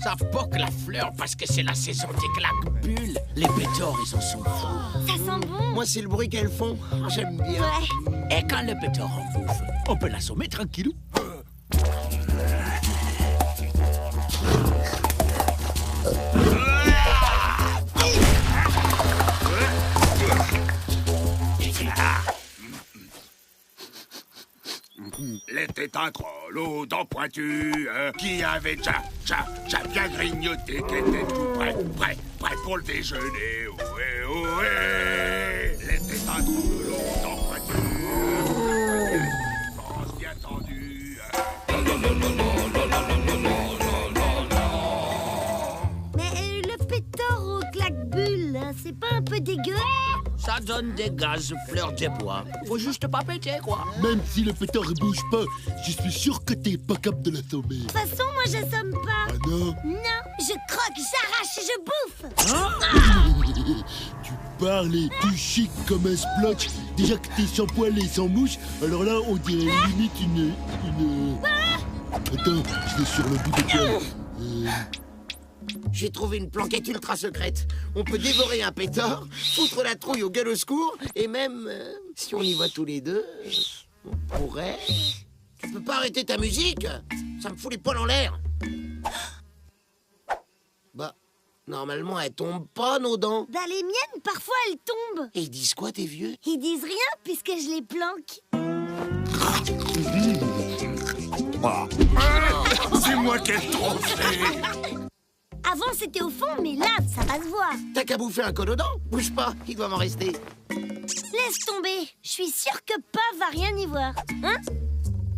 savent pas que la fleur parce que c'est la saison des claques-bulles. Les pétards, ils en sont fous. Ça sent bon. Moi, c'est le bruit qu'elles font. J'aime bien. Ouais. Et quand le pétard en bouffe, on peut l'assommer tranquillou. Les têtes un troll aux dents pointues, qui avait déjà bien grignoté, qui était tout prêt pour le déjeuner. Ohé, ohé. Les têtes un troll aux dents pointues, pense bien tendu. Mais le pétard aux claques-bulles, hein, c'est pas un peu dégueu? Ça donne des gaz fleurs de bois. Faut juste pas péter, quoi. Même si le pétard ne bouge pas, je suis sûr que t'es pas capable de l'assommer. De toute façon, moi, j'assomme pas. Ah non? Non, je croque, j'arrache et je bouffe. Tu parles et tu chiques comme un splotch. Déjà que t'es sans poil et sans mouche, alors là, on dirait limite une... Attends, je l'ai sur le bout de poil. J'ai trouvé une planquette ultra secrète. On peut dévorer un pétard, foutre la trouille au gueule au secours, et même, si on y va tous les deux, on pourrait... Tu peux pas arrêter ta musique? Ça me fout les poils en l'air. Bah, normalement, elles tombent pas, nos dents. Bah, les miennes, parfois, elles tombent. Et ils disent quoi, tes vieux? Ils disent rien puisque je les planque. C'est moi qui ai le trophée. Avant, c'était au fond, mais là, ça va se voir. T'as qu'à bouffer un col aux dents? Bouge pas, il doit m'en rester. Laisse tomber. Je suis sûre que Paf va rien y voir. Hein?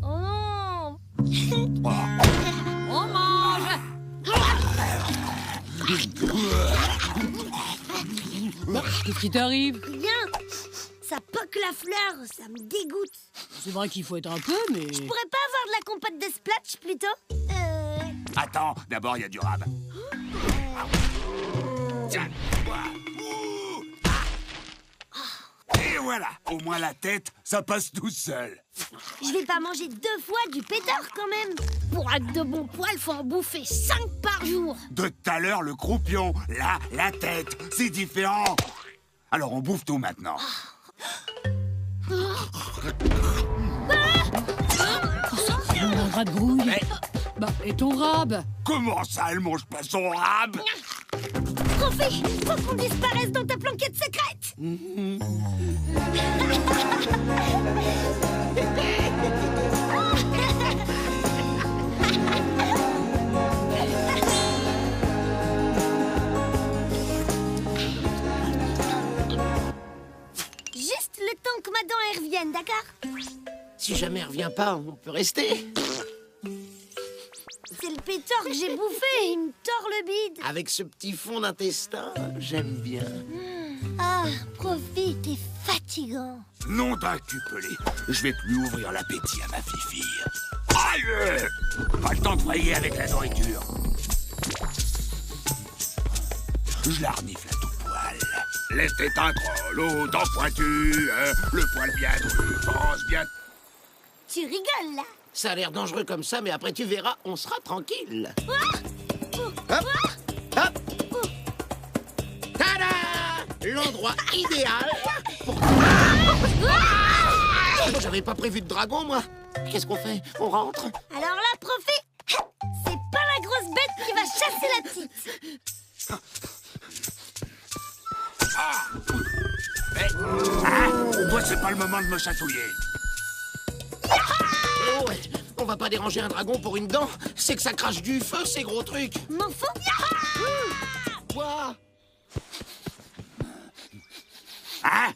Oh. On mange. Qu'est-ce qui t'arrive? Rien. Ça poque la fleur, ça me dégoûte. C'est vrai qu'il faut être un peu, mais... Je pourrais pas avoir de la compote de splatch, plutôt? Attends, d'abord, il y a du rab. Tiens, bois. Ouh. Et voilà, au moins la tête, ça passe tout seul. Je vais pas manger 2 fois du pétard, quand même. Pour être de bon poil, faut en bouffer 5 par jour. De tout à l'heure, le croupion, là, la tête, c'est différent. Alors, on bouffe tout maintenant. On mangera de grouille. Mais Bah, et ton rab? comment ça, elle mange pas son rab? Profit, faut qu'on disparaisse dans ta planquette secrète. Juste le temps que ma dent elle revienne, d'accord? Si jamais elle revient pas, on peut rester. C'est le pétard que j'ai bouffé, il me tord le bide. Avec ce petit fond d'intestin, j'aime bien. Ah, Profit, t'es fatigant. Non d'un cupelé, je vais plus ouvrir l'appétit à ma fille. Aïe! Pas le temps de frayer avec la nourriture. Je la renifle à tout poil. Laisse tes teintes aux dents pointues, le poil bien dru, pense bien... Tu rigoles, là? Ça a l'air dangereux comme ça, mais après tu verras, on sera tranquille. Hop! Hop! Tada! L'endroit idéal pour... J'avais pas prévu de dragon, moi. Qu'est-ce qu'on fait? On rentre? Alors là, Profit, c'est pas la grosse bête qui va chasser la petite. Toi, c'est pas le moment de me chatouiller. Oh, ouais. On va pas déranger un dragon pour une dent. C'est que ça crache du feu, ces gros trucs. M'en fous? Quoi? Hein?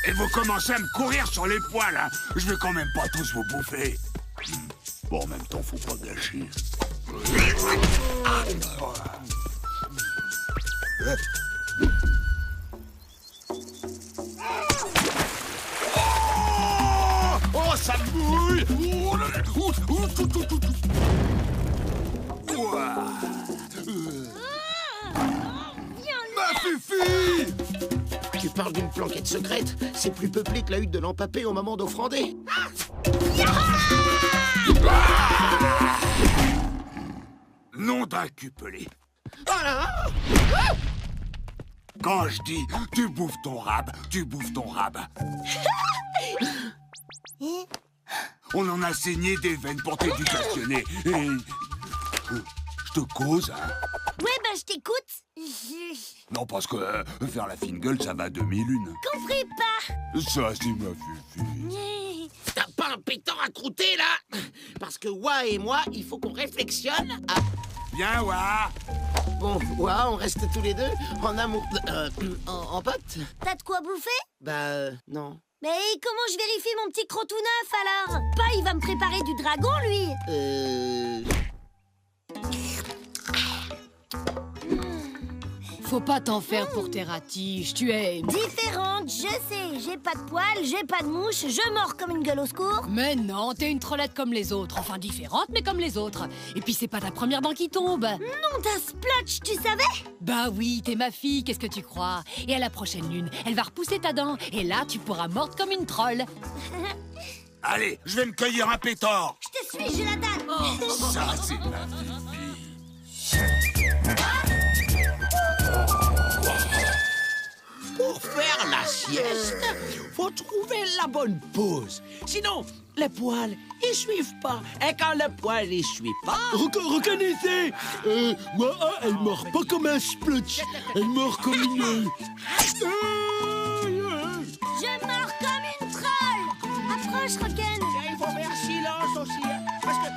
Et vous commencez à me courir sur les poils, hein? Je vais quand même pas tous vous bouffer. Bon, en même temps, faut pas gâcher. Oh, ça mouille! Oh, là, là. Ouah. Ma fifi! Tu parles d'une planquette secrète? C'est plus peuplé que la hutte de l'empapé au moment d'offrander. Nom d'un cupelé. Oh là. Quand je dis tu bouffes ton rab, tu bouffes ton rab. On en a saigné des veines pour t'éducationner. Et... Je te cause, hein? Ouais, bah je t'écoute. Non, parce que faire la fine gueule, ça va 2001. Compris pas. Ça, c'est ma fufu. T'as pas un pétard à croûter, là? Parce que Wa et moi, il faut qu'on réflexionne à... Viens, Wa. Bon, Wa, on reste tous les deux en amour... en pote? T'as de quoi bouffer? Bah, non. Mais comment je vérifie mon petit croc tout neuf alors? Pas, il va me préparer du dragon, lui. Faut pas t'en faire pour tes ratiches, tu es... Différente, je sais. J'ai pas de poils, j'ai pas de mouche, je mords comme une gueule au secours. Mais non, t'es une trollette comme les autres. Enfin, différente, mais comme les autres. Et puis, c'est pas ta première dent qui tombe. Non, t'as splotch, tu savais? Bah oui, t'es ma fille, qu'est-ce que tu crois? Et à la prochaine lune, elle va repousser ta dent. Et là, tu pourras mordre comme une troll. Allez, je vais me cueillir un pétard. Je te suis, j'ai la dalle. Ça, c'est ma fufu. Pour faire la sieste, faut trouver la bonne pose. Sinon, les poils, ils suivent pas. Et quand le poil, il suit pas... Reconnaissez Waa, elle mord pas comme un splotch. Elle mord comme une... Je mords comme une troll. Approche, Roken. Il faut faire silence aussi, hein, parce que